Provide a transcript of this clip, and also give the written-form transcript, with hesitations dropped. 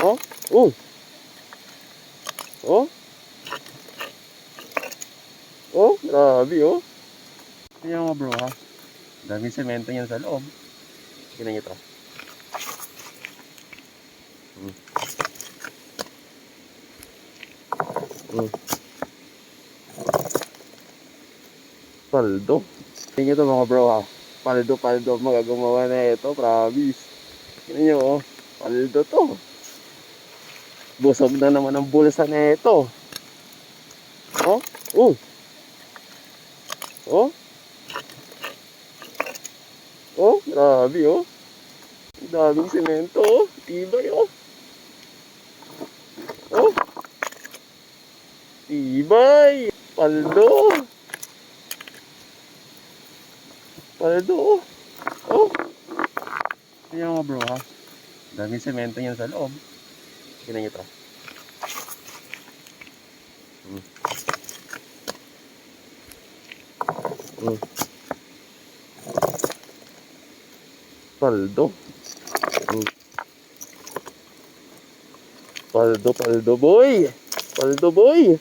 Oh, oh. Oh. Oh, grabe oh. Tingnan mo bro ha. Daming semento yan sa loob. Tingnan nyo to. Hmm. Hmm. Paldo. Tingnan nyo to mga bro ha. Paldo magagawa na ito, promise. Tingnan nyo oh. Paldo to. Busog na naman ang bulsa na ito. Oh, oh. Oh. Oh, grabe oh. Ang daming semento oh. Tibay oh. Oh. Tibay. Paldo. Paldo oh. Oh. Tingnan mo bro ha. Daming semento yan sa loob. Tingnan nyo to. Hmm. Hmm. Paldo. Hmm. Paldo boy. Paldo boy.